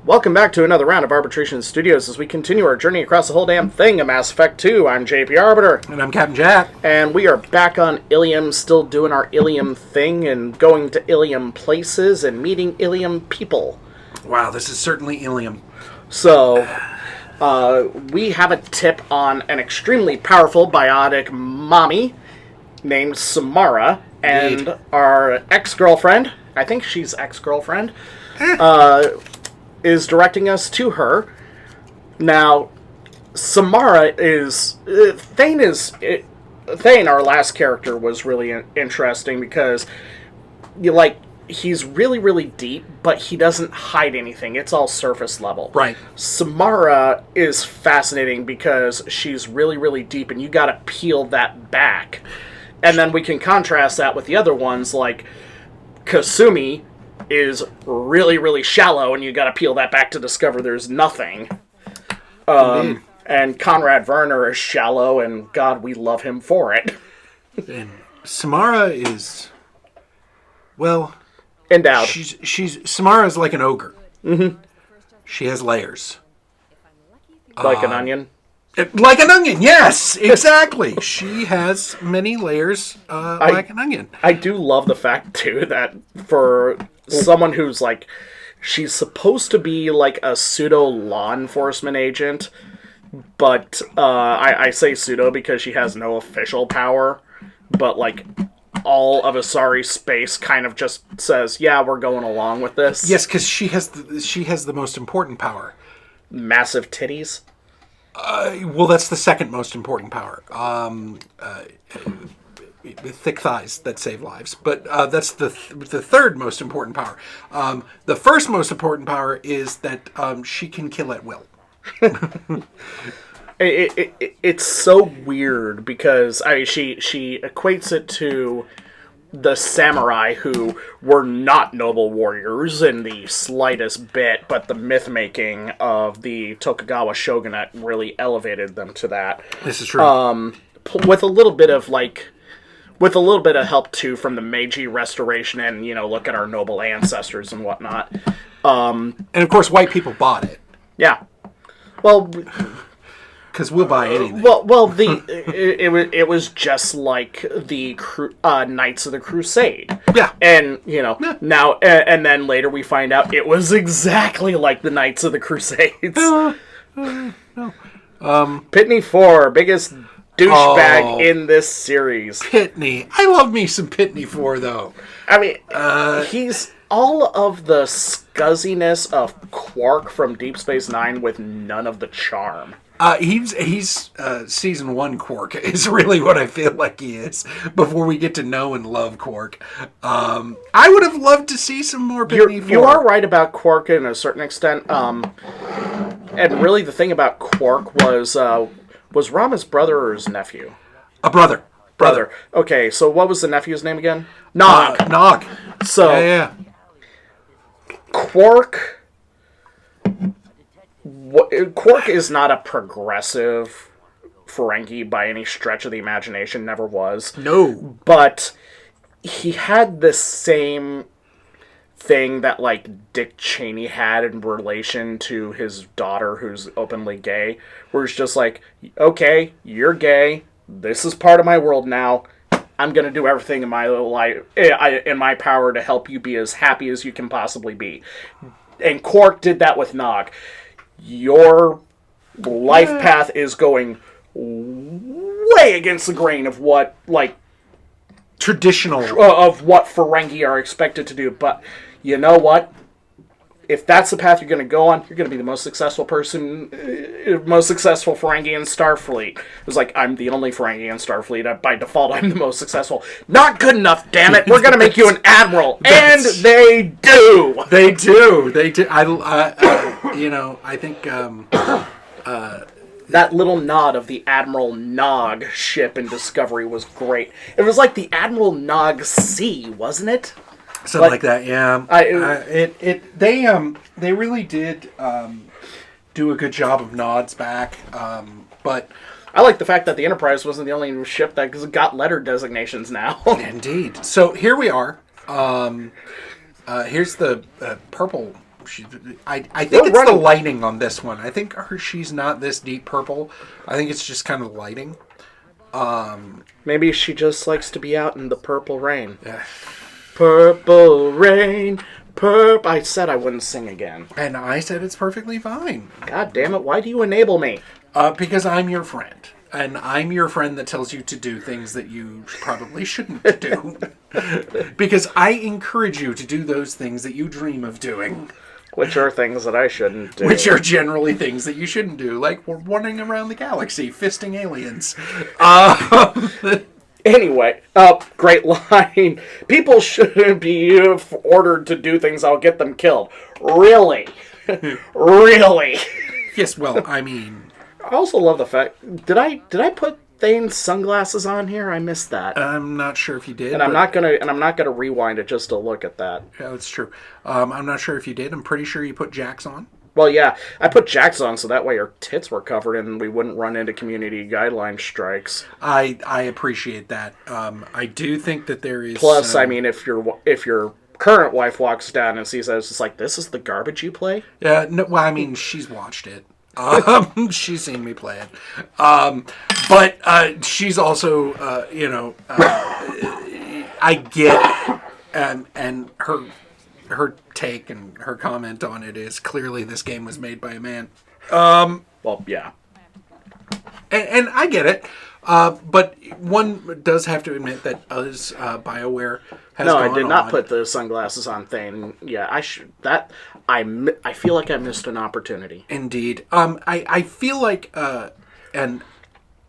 Welcome back to another round of Arbitration Studios as we continue our journey across the whole damn thing of Mass Effect 2. I'm JP Arbiter. And I'm Captain Jack. And we are back on Ilium, still doing our Ilium thing and going to Ilium places and meeting Ilium people. Wow, this is certainly Ilium. So, we have a tip on an extremely powerful biotic mommy named Samara, and Indeed. our ex-girlfriend, I think she's ex-girlfriend, is directing us to her. Now, Samara is... Thane, our last character, was really interesting because, he's really, really deep, but he doesn't hide anything. It's all surface level. Right. Samara is fascinating because she's really, really deep, and you gotta peel that back. And then we can contrast that with the other ones, like Kasumi is really, really shallow, and you gotta peel that back to discover there's nothing. And Conrad Werner is shallow, and God, we love him for it. And Samara is, well, Endowed. Samara's like an ogre. Mm-hmm. She has layers. Like an onion. Like an onion, yes, exactly. She has many layers like an onion. I do love the fact, too, that for someone who's, she's supposed to be, a pseudo-law enforcement agent, but I say pseudo because she has no official power, but, all of Asari space kind of just says, yeah, we're going along with this. Yes, because she has the most important power. Massive titties? Well, that's the second most important power. Thick thighs that save lives. But that's the third most important power. The first most important power is that she can kill at will. It's so weird because she equates it to the samurai who were not noble warriors in the slightest bit, but the myth-making of the Tokugawa shogunate really elevated them to that. This is true. With a little bit of help too from the Meiji Restoration and, look at our noble ancestors and whatnot. And of course, white people bought it. Yeah. Well, because we'll buy anything. Well, it was just like the Knights of the Crusade. Yeah, and now and then later we find out it was exactly like the Knights of the Crusades. No. Pitney 4, biggest douchebag in this series. Pitney, I love me some Pitney 4 though. I mean, he's all of the scuzziness of Quark from Deep Space Nine with none of the charm. He's season 1 Quark is really what I feel like he is before we get to know and love Quark. I would have loved to see some more Pitney 4. You are right about Quark in a certain extent. And really the thing about Quark was Rama's brother or his nephew? A brother. Okay, so what was the nephew's name again? Nog. Nog. So, yeah. Quark is not a progressive Ferengi by any stretch of the imagination, never was. No. But he had the same thing that, Dick Cheney had in relation to his daughter who's openly gay, where it's just okay, you're gay, this is part of my world now, I'm going to do everything in my life, in my power to help you be as happy as you can possibly be. And Quark did that with Nog. Your life path is going way against the grain of what, traditional of what Ferengi are expected to do. But you know what? If that's the path you're going to go on, you're going to be the most successful person, most successful Ferengi in Starfleet. It was I'm the only Ferengi in Starfleet. By default, I'm the most successful. Not good enough, damn it! We're going to make you an admiral, and they do. They do. I think that little nod of the Admiral Nog ship in Discovery was great. It was like the Admiral Nog C, wasn't it? Something like that, yeah. They really did do a good job of nods back, but I like the fact that the Enterprise wasn't the only ship that got letter designations now. Indeed. So here we are. Here's the purple I think it's the lighting on this one. I think she's not this deep purple. I think it's just kind of lighting. Maybe she just likes to be out in the purple rain. Purple rain, I said I wouldn't sing again. And I said it's perfectly fine. God damn it, why do you enable me? Because I'm your friend. And I'm your friend that tells you to do things that you probably shouldn't do. Because I encourage you to do those things that you dream of doing. Which are things that I shouldn't do. Which are generally things that you shouldn't do. Like we're wandering around the galaxy, fisting aliens. Anyway, great line. People shouldn't be ordered to do things that'll get them killed. Really? Really? Yes, well, I mean... I also love the fact... Did I put Thane's sunglasses on here? I missed that. I'm not sure if you did. And I'm not gonna rewind it just to look at that. Yeah, that's true. I'm not sure if you did. I'm pretty sure you put Jax on. Well, yeah, I put Jax on so that way her tits were covered and we wouldn't run into community guideline strikes. I appreciate that. I do think that there is... Plus, I mean, if your current wife walks down and sees that, it's just like, this is the garbage you play? Yeah, no, well, I mean, she's watched it. She's seen me play it. But she's also, I get, and her take and her comment on it is clearly this game was made by a man. Well, yeah. And I get it. But one does have to admit that as BioWare has gone on... No, I did not put the sunglasses on Thane. Yeah, I should... I feel like I missed an opportunity. Indeed. I feel like... and...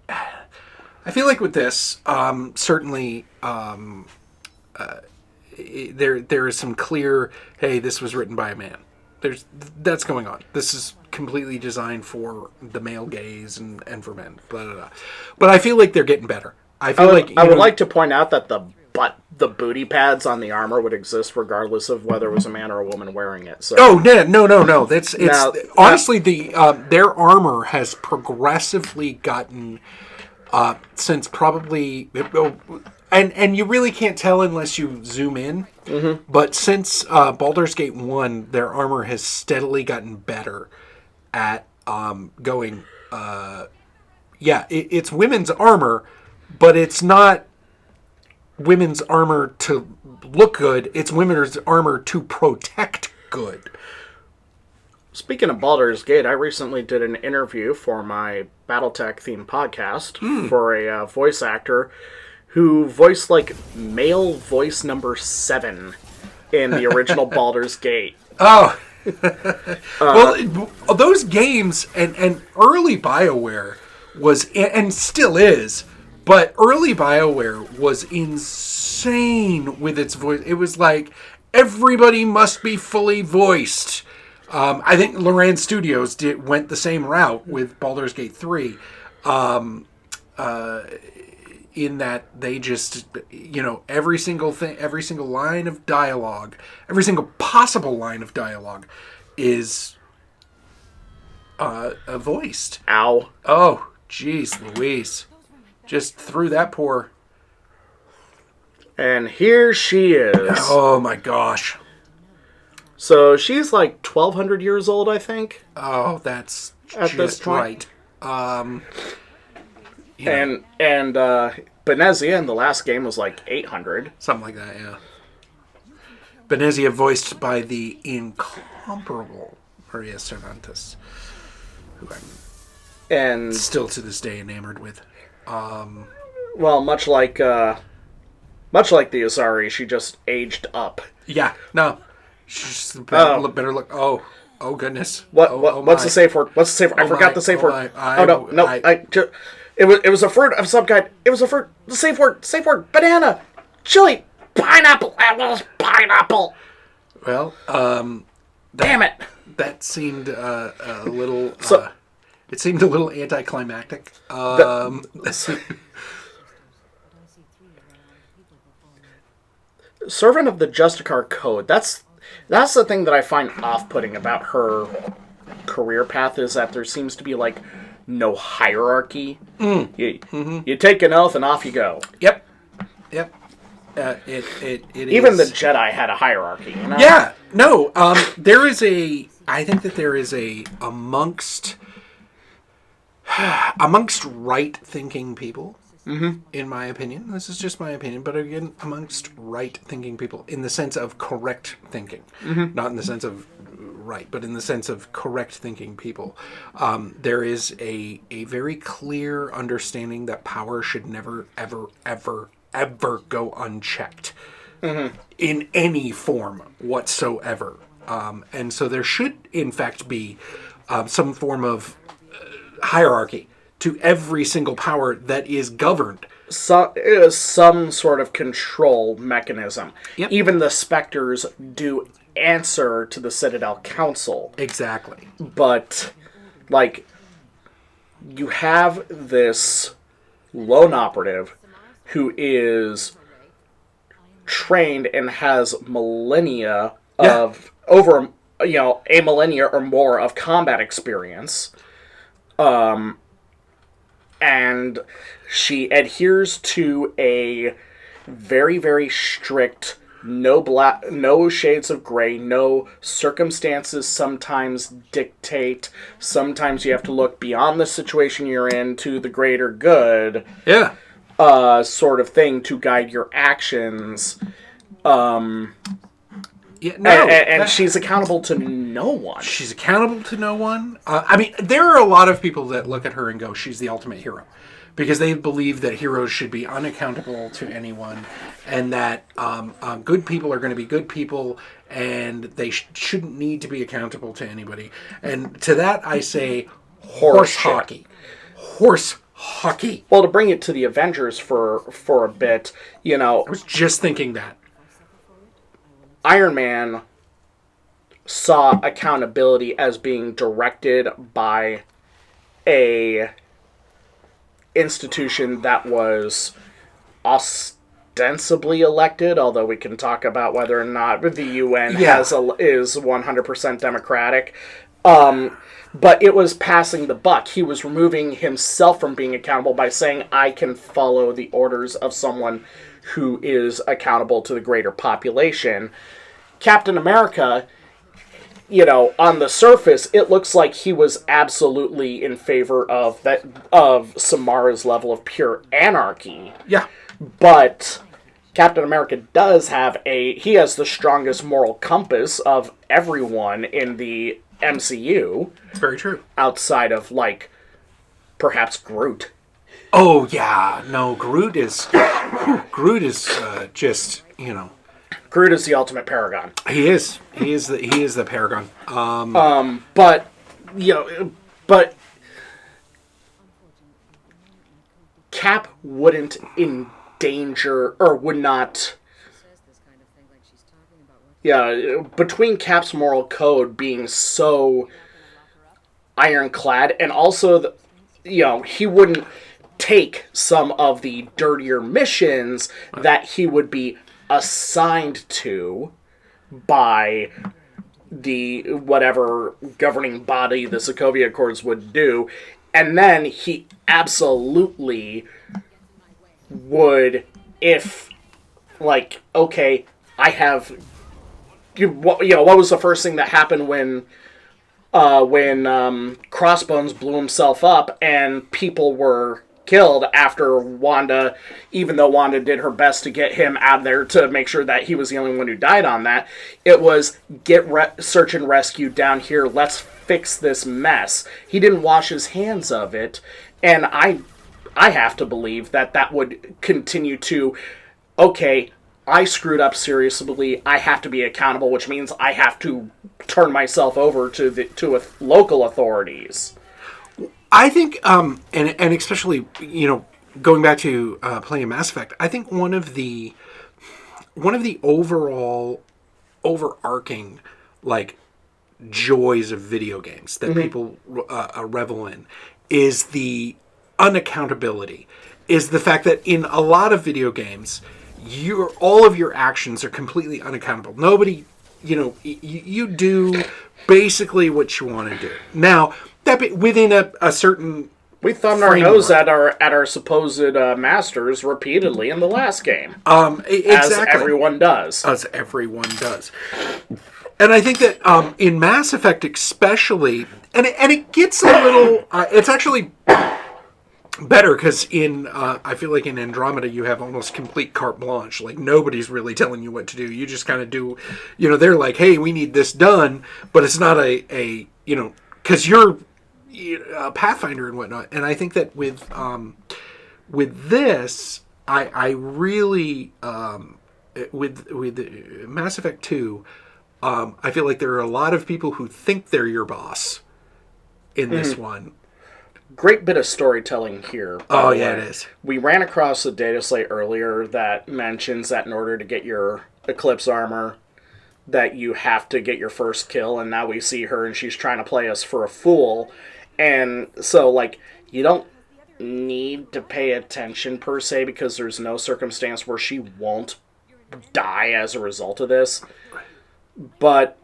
I feel like with this, certainly... there is some clear, hey, this was written by a man. That's going on. This is completely designed for the male gaze and for men. Blah, blah, blah. But I feel like they're getting better. I would like to point out that the booty pads on the armor would exist regardless of whether it was a man or a woman wearing it. So. Oh no! Honestly, their armor has progressively gotten since probably. And you really can't tell unless you zoom in. Mm-hmm. But since Baldur's Gate 1, their armor has steadily gotten better at going... it's women's armor, but it's not women's armor to look good. It's women's armor to protect good. Speaking of Baldur's Gate, I recently did an interview for my Battletech themed podcast for a voice actor who voiced, like, male voice number 7 in the original Baldur's Gate. Oh! Well, those games, and early BioWare was, and still is, but early BioWare was insane with its voice. It was like, everybody must be fully voiced. I think Loran Studios went the same route with Baldur's Gate 3. In that they just, every single thing, every single line of dialogue, every single possible line of dialogue is voiced. Ow. Oh, jeez Louise. Just threw that poor... And here she is. Oh my gosh. So she's like 1,200 years old, I think. Oh, that's at just this point. Right. And Benezia in the last game was like 800. Something like that, yeah. Benezia voiced by the incomparable Maria Cervantes, who I'm still to this day enamored with. Well, much like the Asari, she just aged up. Yeah, no. She's better look. Oh goodness. What's the safe word? What's the safe word? I forgot the safe word. It was a fruit of some kind. It was a fruit. The safe word. Banana, chili, pineapple, apples, pineapple. Well, damn it. That seemed a little. It seemed a little anticlimactic. Servant of the Justicar Code. That's the thing that I find off-putting about her career path, is that there seems to be like no hierarchy. You take an oath and off you go. Yep. It Even the is. Jedi had a hierarchy, you know? Yeah, no. There is a. I think that there is a amongst right-thinking people. In my opinion, this is just my opinion, but again, amongst right-thinking people, in the sense of correct thinking, not in the sense of right, but in the sense of correct thinking people, there is a very clear understanding that power should never, ever, ever, ever go unchecked in any form whatsoever. And so there should, in fact, be some form of hierarchy to every single power that is governed. Some sort of control mechanism. Yep. Even the Spectres do answer to the Citadel Council. Exactly. But, like, you have this lone operative who is trained and has millennia of over, a millennia or more of combat experience. And she adheres to a very, very strict no shades of gray, no circumstances sometimes dictate. Sometimes you have to look beyond the situation you're in to the greater good. Yeah. Sort of thing to guide your actions. Yeah, no, and she's accountable to no one. She's accountable to no one. I mean, there are a lot of people that look at her and go, she's the ultimate hero. Because they believe that heroes should be unaccountable to anyone. And that good people are going to be good people. And they shouldn't need to be accountable to anybody. And to that I say, horse hockey. Horse hockey. Well, to bring it to the Avengers for a bit, I was just thinking that. Iron Man saw accountability as being directed by a institution that was ostensibly elected, although we can talk about whether or not the UN is 100% democratic. But it was passing the buck. He was removing himself from being accountable by saying, I can follow the orders of someone who is accountable to the greater population. Captain America, on the surface, it looks like he was absolutely in favor of Samara's level of pure anarchy. Yeah. But Captain America he has the strongest moral compass of everyone in the MCU. It's very true. Outside of, perhaps Groot. Oh, yeah. No, Groot is just, Groot is the ultimate paragon. He is. He is the paragon. But Cap wouldn't endanger or would not. Yeah, between Cap's moral code being so ironclad, and also he wouldn't take some of the dirtier missions that he would be assigned to by the whatever governing body the Sokovia Accords would do, and then he absolutely would, if okay, I have what was the first thing that happened when Crossbones blew himself up and people were killed after Wanda, even though Wanda did her best to get him out of there to make sure that he was the only one who died on that. It was search and rescue down here. Let's fix this mess. He didn't wash his hands of it, and I have to believe that would continue to, okay, I screwed up seriously. I have to be accountable, which means I have to turn myself over to local authorities. I think, and especially, going back to playing Mass Effect, I think one of the overall overarching joys of video games that people revel in is the unaccountability. Is the fact that in a lot of video games, all of your actions are completely unaccountable. Nobody, you do basically what you want to do. Now, that within a certain We thumbed our nose at our supposed masters repeatedly in the last game. Exactly. As everyone does. As everyone does. And I think that in Mass Effect especially, and it gets a little, it's actually better because I feel like in Andromeda you have almost complete carte blanche. Like nobody's really telling you what to do. You just kind of do, they're like, hey, we need this done, but it's not a because you're a Pathfinder and whatnot. And I think that with this, I really with Mass Effect 2, I feel like there are a lot of people who think they're your boss in this one. Great bit of storytelling here. Oh, yeah, it is. We ran across a data slate earlier that mentions that in order to get your Eclipse armor, that you have to get your first kill, and now we see her and she's trying to play us for a fool. And so, like, you don't need to pay attention per se because there's no circumstance where she won't die as a result of this. But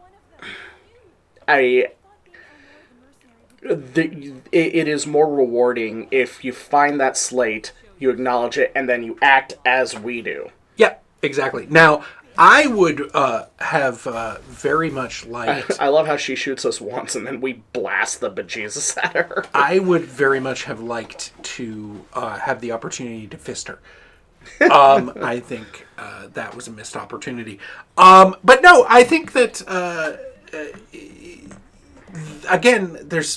it is more rewarding if you find that slate, you acknowledge it, and then you act as we do. Yeah, exactly. Now, I would have very much liked... I love how she shoots us once and then we blast the bejesus at her. I would very much have liked to have the opportunity to fist her. I think that was a missed opportunity. But no, I think that... again, there's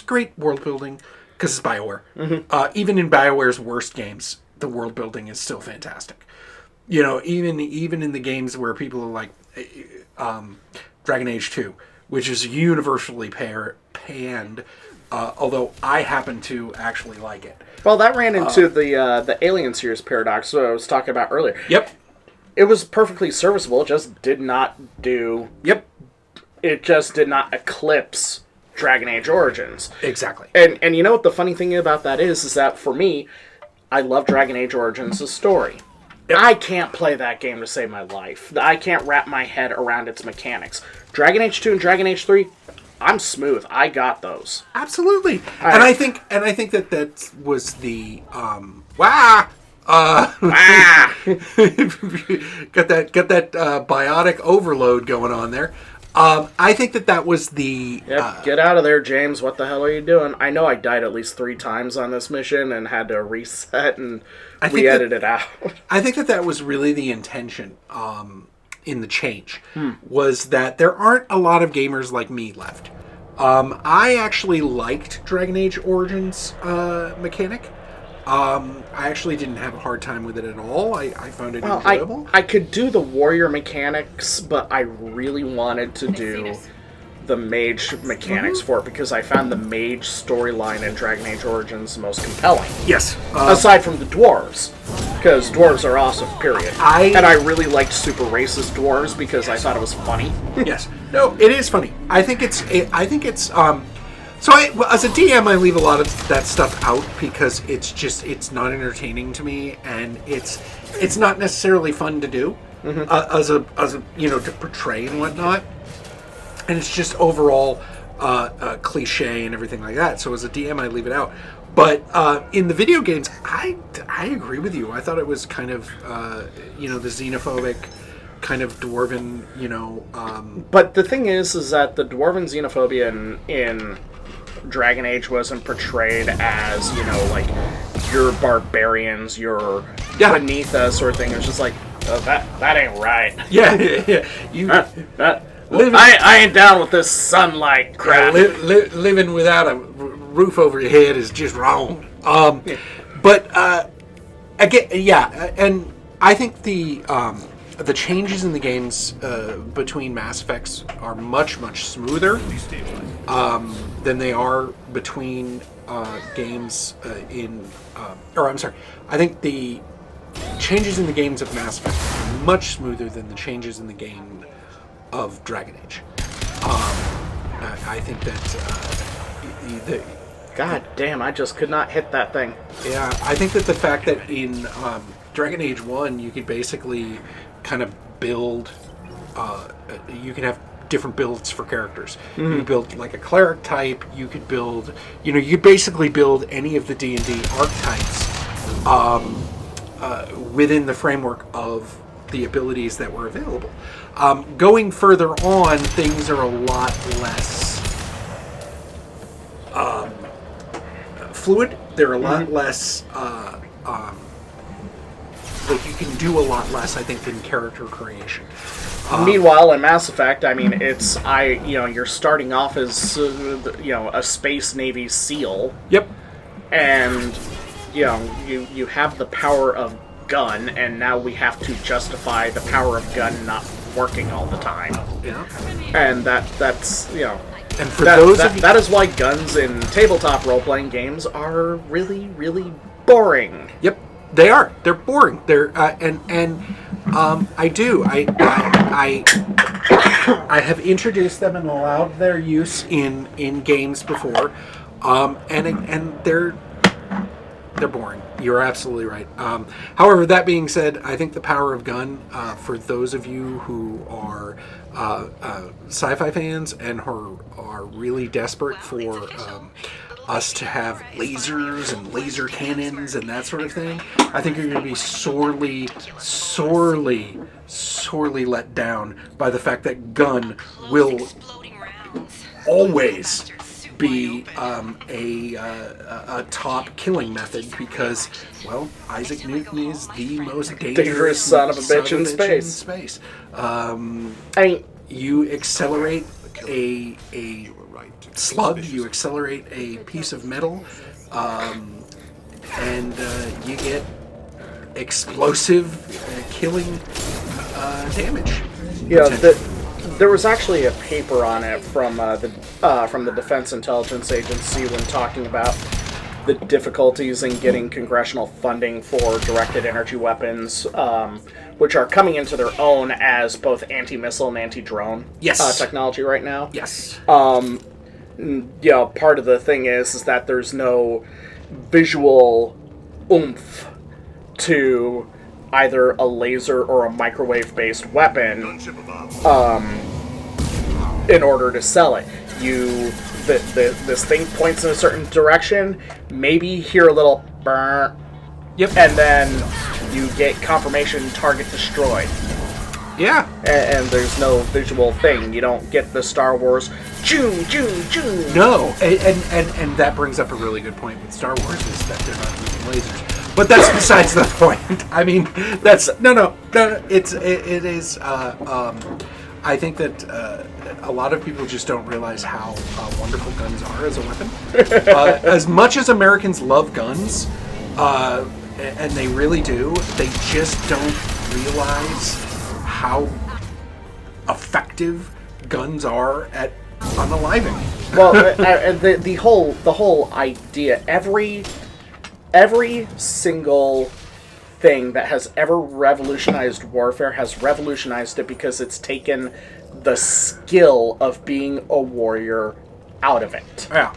great world building because it's BioWare. Mm-hmm. Even in BioWare's worst games, the world building is still fantastic. Even in the games where people are like Dragon Age 2, which is universally panned, although I happen to actually like it. Well, that ran into the Alien series paradox that I was talking about earlier. Yep. It was perfectly serviceable. It just did not do... Yep. It just did not eclipse Dragon Age Origins. Exactly. And you know what the funny thing about that is that for me, I love Dragon Age Origins' story. Yep. I can't play that game to save my life. I can't wrap my head around its mechanics. Dragon Age 2 and Dragon Age 3, I'm smooth. I got those. Absolutely. And I think that was the got that biotic overload going on there. I think that was the... Yep, get out of there, James. What the hell are you doing? I know I died at least 3 times on this mission and had to reset and re-edit it out. I think that was really the intention in the change, was that there aren't a lot of gamers like me left. I actually liked Dragon Age Origins mechanic. I actually didn't have a hard time with it at all. I found it enjoyable. I could do the warrior mechanics, but I really wanted to do the mage mechanics for it because I found the mage storyline in Dragon Age Origins the most compelling. Yes. Aside from the dwarves, because dwarves are awesome, period. And I really liked super racist dwarves because I thought it was funny. Yes. No, it is funny. I think it's so as a DM, I leave a lot of that stuff out because it's not entertaining to me, and it's not necessarily fun to do as a to portray and whatnot, and it's just overall cliche and everything like that. So as a DM, I leave it out. But in the video games, I agree with you. I thought it was kind of the xenophobic kind of dwarven But the thing is that the dwarven xenophobia in Dragon Age wasn't portrayed as, like, you're barbarians, you're beneath us sort of thing. It was just like, oh, that ain't right. Yeah. I ain't down with this sunlight crap. Living without a roof over your head is just wrong. But, again, and I think the changes in the games between Mass Effects are much, much smoother than they are between games I think the changes in the games of Mass Effect are much smoother than the changes in the game of Dragon Age. I think that... God damn, I just could not hit that thing. Yeah, I think that the fact that in Dragon Age 1 you could basically kind of build... you can have different builds for characters. You could build like a cleric type. You could build, you could basically build any of the D&D archetypes within the framework of the abilities that were available. Going further on, things are a lot less fluid. They're a lot less like you can do a lot less, I think, in character creation. Meanwhile, in Mass Effect, I mean, you're starting off as a Space Navy SEAL. Yep. And you have the power of gun, and now we have to justify the power of gun not working all the time. Yeah. And that's And for those of you, that is why guns in tabletop role-playing games are really, really boring. Yep, they are. They're boring. They're I have introduced them and allowed their use in games before, and they're boring. You're absolutely right. However, that being said, I think the power of gun, for those of you who are sci-fi fans and who are really desperate for us to have lasers and laser cannons and that sort of thing, I think you're going to be sorely let down by the fact that gun will always be a top killing method because, well, Isaac Newton is the most dangerous son of a bitch in space. You accelerate a slug, you accelerate a piece of metal, and you get explosive killing damage. Yeah, there was actually a paper on it from the Defense Intelligence Agency when talking about the difficulties in getting congressional funding for directed energy weapons, which are coming into their own as both anti-missile and anti-drone technology right now. Yes. Part of the thing is that there's no visual oomph to either a laser or a microwave-based weapon in order to sell it. This thing points in a certain direction, maybe hear a little burn, and then you get confirmation target destroyed. Yeah. And there's no visual thing. You don't get the Star Wars choo choo choo. No, and that brings up a really good point with Star Wars is that they're not using lasers. But that's besides the point. I mean, that's no. It is. I think that a lot of people just don't realize how wonderful guns are as a weapon. As much as Americans love guns, and they really do, they just don't realize how effective guns are at unaliving. Well, the whole idea, every single thing that has ever revolutionized warfare has revolutionized it because it's taken the skill of being a warrior out of it. Yeah.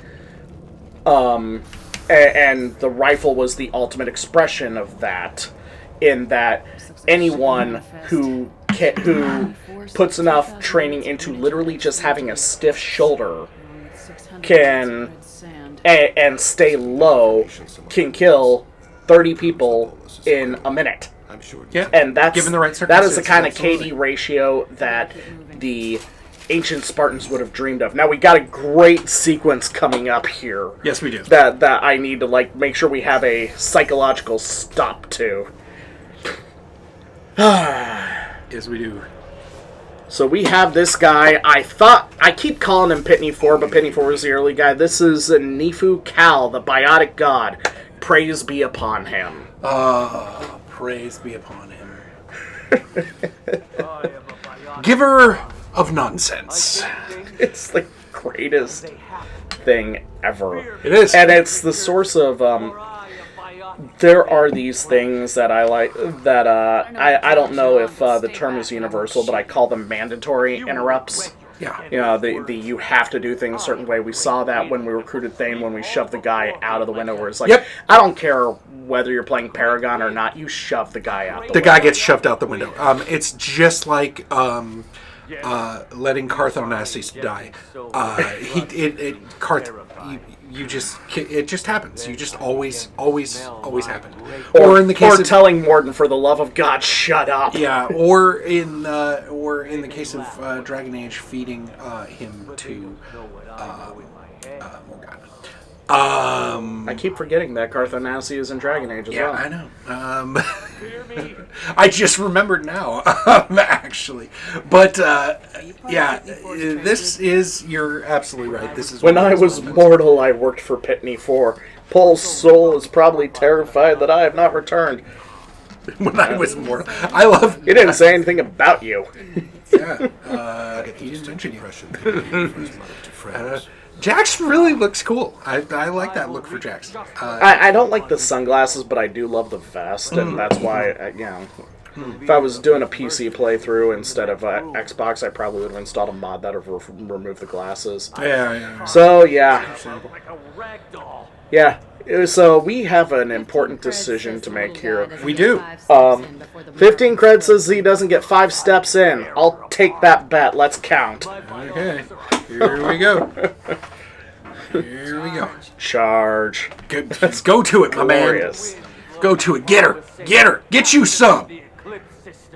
And the rifle was the ultimate expression of that, in that anyone who puts enough training into literally just having a stiff shoulder can and stay low can kill 30 people in a minute. Yeah. And that's given the right that is the kind of absolutely. KD ratio that the ancient Spartans would have dreamed of. Now we got a great sequence coming up here. Yes, we do. That I need to make sure we have a psychological stop to. Yes, we do. So we have this guy. I keep calling him Pitney 4, but Pitney 4 is the early guy. This is Nifu Cal, the biotic god. Praise be upon him. Praise be upon him. Giver of nonsense. It's the greatest thing ever. It is. And it's the source of, there are these things that I like, that, I don't know if the term is universal, but I call them mandatory interrupts. Yeah. You know, you have to do things a certain way. We saw that when we recruited Thane, when we shoved the guy out of the window, where it's like, Yep. I don't care whether you're playing Paragon or not, you shove the guy out the window. The guy gets shoved out the window. It's just like letting Carthonassus die. It just happens. You just always happen. Or in the case of telling Morden, for the love of God, shut up. Yeah, or in the case of Dragon Age, feeding him to Morgana. I keep forgetting that Carthonassi is in Dragon Age as well. Yeah, I know. I just remembered now, actually. But, this is... You're absolutely right. This is when I was mortal, I worked for Pitney 4. Paul's soul is probably terrified that I have not returned. When I was mortal. I love... He didn't say anything about you. Yeah. He didn't mention you. Jax really looks cool. I like that look for Jax. I don't like the sunglasses, but I do love the vest, and that's why, if I was doing a PC playthrough instead of Xbox, I probably would have installed a mod that would remove the glasses. Yeah. So, yeah. Yeah. So, we have an important decision to make here. We do. 15 cred says he doesn't get 5 steps in. I'll take that bet. Let's count. Okay. Here we go. Here we go. Charge. Let's go to it, my Glorious. man. Go to it. Get her. Get her. Get you some.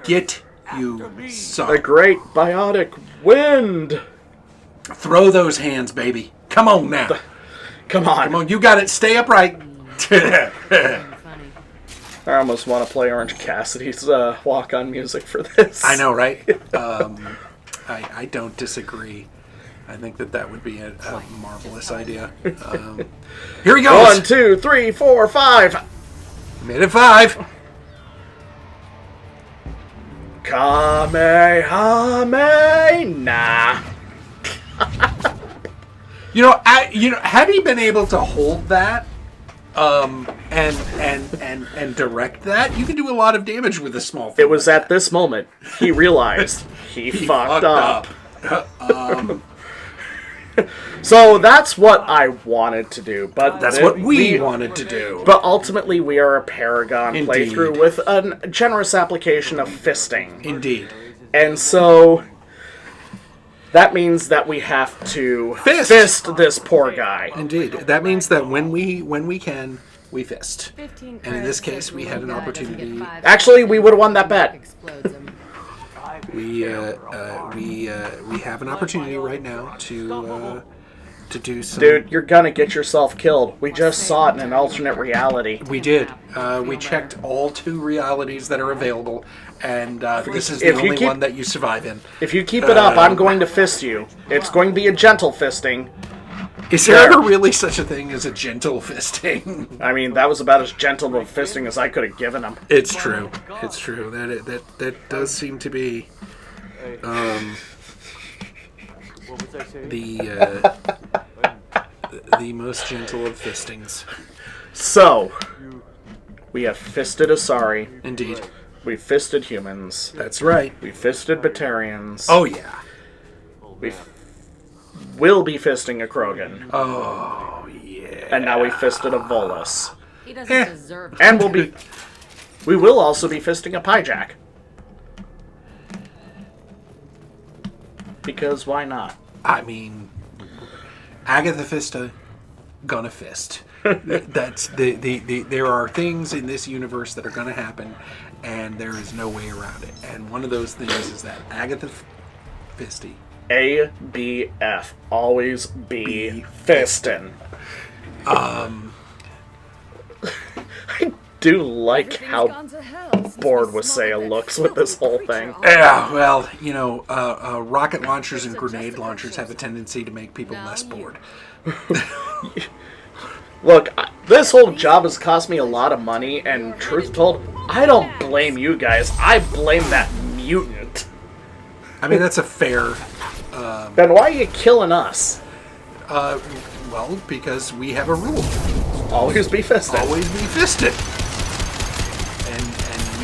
Get you some. The great biotic wind. Throw those hands, baby. Come on now. Come on. Come on. You got it. Stay upright. I almost want to play Orange Cassidy's walk-on music for this. I know, right? I don't disagree. I think that would be a marvelous idea. Here we go. 1, 2, 3, 4, 5. Made it 5. Kamehameha. Had he been able to hold that, and direct that, you can do a lot of damage with a small thing. It was at this moment he realized he fucked up. So that's what I wanted to do, but that's what we wanted to do. But ultimately, we are a Paragon Indeed. playthrough with a generous application of fisting. Indeed. And so that means that we have to fist this poor guy. Indeed. That means that when we can, we fist. And in this case, we had an opportunity. Actually, we would have won that bet. We have an opportunity right now to do some. Dude, you're gonna get yourself killed. We just saw it in an alternate reality. We did. We checked all 2 realities that are available, and this is the only one that you survive in. If you keep it up, I'm going to fist you. It's going to be a gentle fisting. Is there ever really such a thing as a gentle fisting? I mean, that was about as gentle of a fisting as I could have given him. It's true. It's true. That does seem to be the most gentle of fistings. So, we have fisted Asari. Indeed. We fisted humans. That's right. We fisted Batarians. Oh, yeah. We will be fisting a Krogan. Oh, yeah. And now we fisted a Volus. He doesn't deserve it. And we will also be fisting a Pyjack. Because why not? I mean, Agatha Fista, gonna fist. That's there are things in this universe that are gonna happen, and there is no way around it. And one of those things is that Agatha Fisty. ABF. Always be fistin'. I do like how bored Wasaya looks with this whole thing. Yeah, well, rocket launchers and grenade launchers have a tendency to make people less bored. Look, this whole job has cost me a lot of money, and truth told, I don't blame you guys. I blame that mutant. I mean, that's a fair... Then why are you killing us? Well, because we have a rule. Always be fisted. Always be fisted.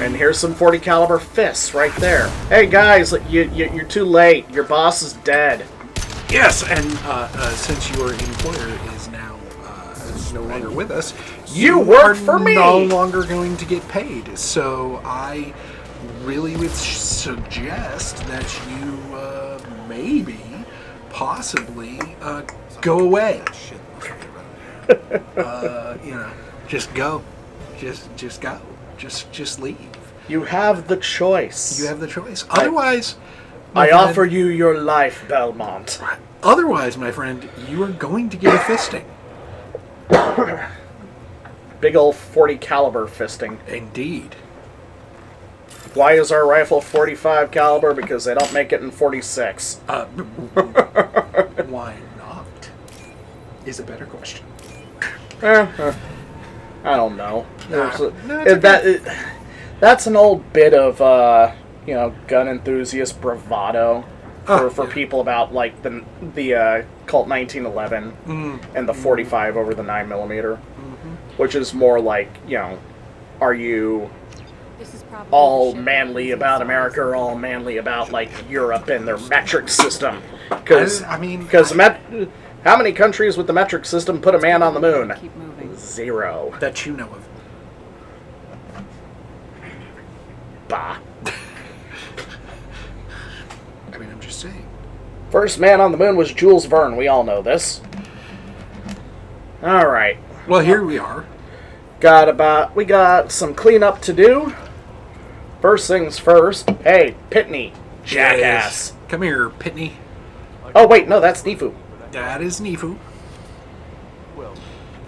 And here's some 40 caliber fists right there. Hey guys, you're too late. Your boss is dead. Yes, and since your employer is now no longer with us, you work for me. No longer going to get paid. So I really would suggest that you maybe, possibly, go away. Just go. Just go. Just leave. You have the choice. You have the choice. Otherwise, I offer you your life, Belmont. Otherwise, my friend, you are going to get a fisting. Big old 40 caliber fisting. Indeed. Why is our rifle 45 caliber? Because they don't make it in 46. Why not? Is a better question. I don't know. That's an old bit of gun enthusiast bravado for people about like the Colt 1911 and the 45 over the 9mm, which is more like, are you all manly about America or all manly about like Europe and their metric system? Because how many countries with the metric system put a man on the moon? 0 that you know of. Bah. I mean, I'm just saying. First man on the moon was Jules Verne. We all know this. All right. Well, here we are. We got some cleanup to do. First things first. Hey, Pitney, jackass. Yes. Come here, Pitney. Oh wait, no, that's Nifu. That is Nifu.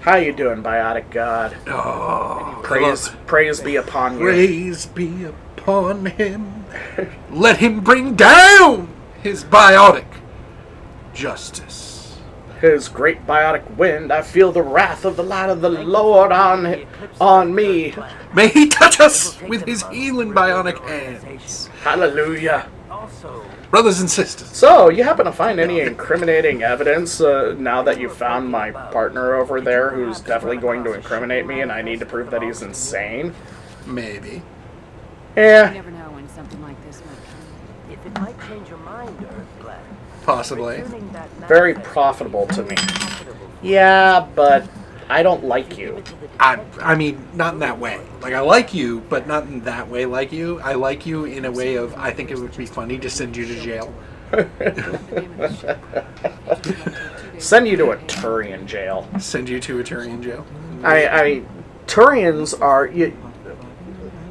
How you doing, Biotic God? Oh, praise be upon you. Praise be upon him. Let him bring down his biotic justice. His great biotic wind, I feel the wrath of the light of the Lord on me. May he touch us with his healing bionic hands. Hallelujah. Brothers and sisters. So, you happen to find any incriminating evidence now that you found my partner over there who's definitely going to incriminate me and I need to prove that he's insane? Maybe. Yeah. You never know when something like this might come. If it might change your mind, Earthblack. Possibly. Very profitable to me. Yeah, but I don't like you. I mean, not in that way. Like, I like you, but not in that way like you. I like you in a way of, I think it would be funny to send you to jail. Send you to a Turian jail. Send you to a Turian jail? Turians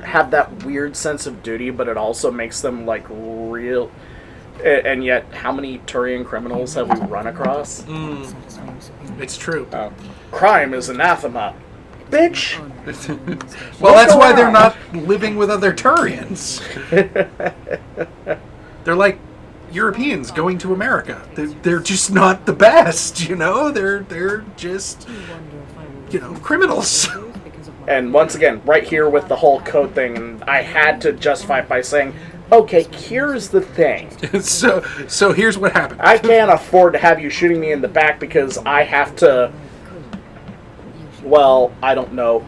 have that weird sense of duty, but it also makes them, like, real... And yet, how many Turian criminals have we run across? It's true. Crime is anathema. Bitch! Well, that's why they're not living with other Turians. They're like Europeans going to America. They're just not the best, They're just, criminals. And once again, right here with the whole code thing, and I had to justify it by saying, okay, here's the thing. So here's what happened. I can't afford to have you shooting me in the back because I have to, well, I don't know,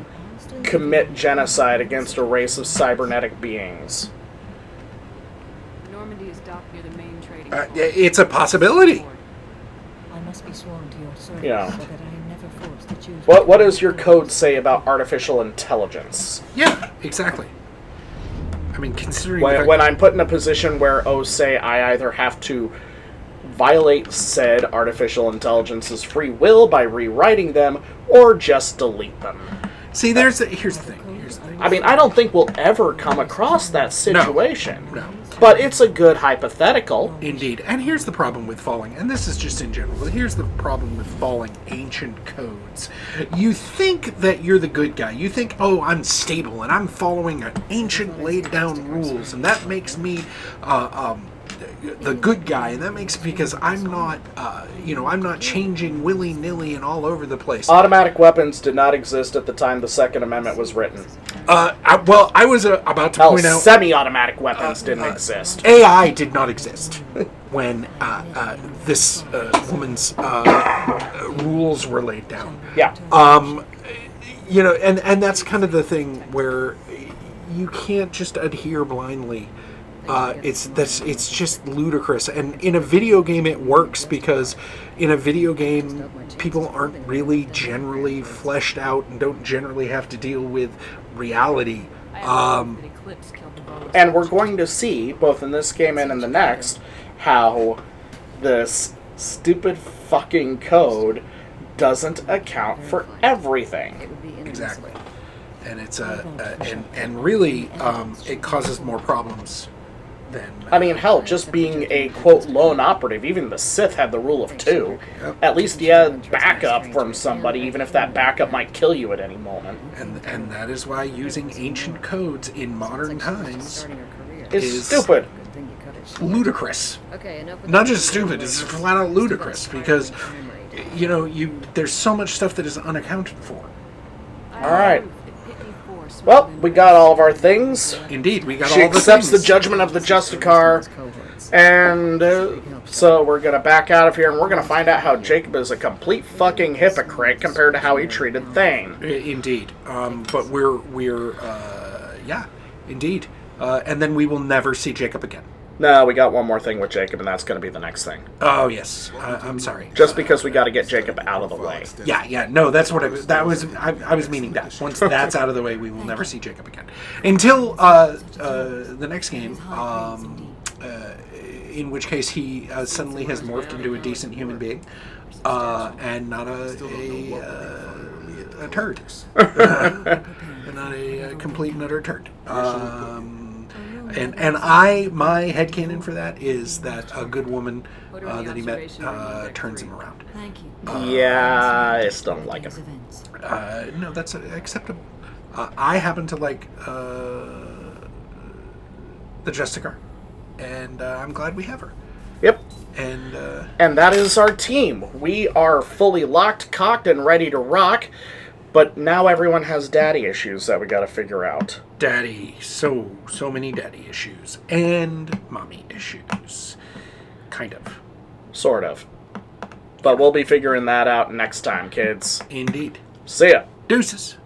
commit genocide against a race of cybernetic beings. Normandy is docked near the main trading it's a possibility. I must be sworn to your service Yeah. so that I am never forced to choose. What does your code say about artificial intelligence? Yeah, exactly. I mean, considering... When I'm put in a position where, say, I either have to violate said artificial intelligence's free will by rewriting them, or just delete them. See, here's the thing. I mean, I don't think we'll ever come across that situation. No. But it's a good hypothetical. Indeed. And here's the problem with following, and this is just in general, but here's the problem with following ancient codes. You think that you're the good guy. You think, I'm stable, and I'm following an ancient laid down rules, and that makes me the good guy, and that makes because I'm not, I'm not changing willy-nilly and all over the place. Automatic weapons did not exist at the time the Second Amendment was written. I was about to point out... semi-automatic weapons didn't exist. AI did not exist when this woman's rules were laid down. Yeah. And that's kind of the thing where you can't just adhere blindly. It's just ludicrous. And in a video game it works because in a video game people aren't really generally fleshed out and don't generally have to deal with reality. And we're going to see, both in this game and in the next, how this stupid fucking code doesn't account for everything. Exactly. And it's and really it causes more problems than I mean, hell, just being a quote lone operative, even the Sith had the rule of two. Yep. At least you had backup from somebody, even if that backup might kill you at any moment. and that is why using ancient codes in modern times It's is stupid. ludicrous. Okay, enough with Not that. just stupid, it's flat out ludicrous because there's so much stuff that is unaccounted for. Alright. Well, we got all of our things. Indeed, we got She all the accepts the things. judgment of the Justicar, and so we're gonna back out of here, and we're gonna find out how Jacob is a complete fucking hypocrite compared to how he treated Thane. Indeed, but we're yeah, indeed, and then we will never see Jacob again. No, we got one more thing with Jacob, and that's gonna be the next thing. Oh yes, I'm sorry. Just because we got to get Jacob out of the way. Yeah, no, that's what I was meaning that. Once that's out of the way, we will never see Jacob again. Until the next game, in which case he suddenly has morphed into a decent human being, and not a turd. And not a complete and utter turd. And my headcanon for that is that a good woman that he met turns him around. Thank you. Yeah, I still don't like him. Events. No, that's acceptable. I happen to like the Justicar, and I'm glad we have her. Yep. And that is our team. We are fully locked, cocked, and ready to rock. But now everyone has daddy issues that we got to figure out. daddy, so many daddy issues and mommy issues, kind of. Sort of. But we'll be figuring that out next time, kids. Indeed. See ya. Deuces.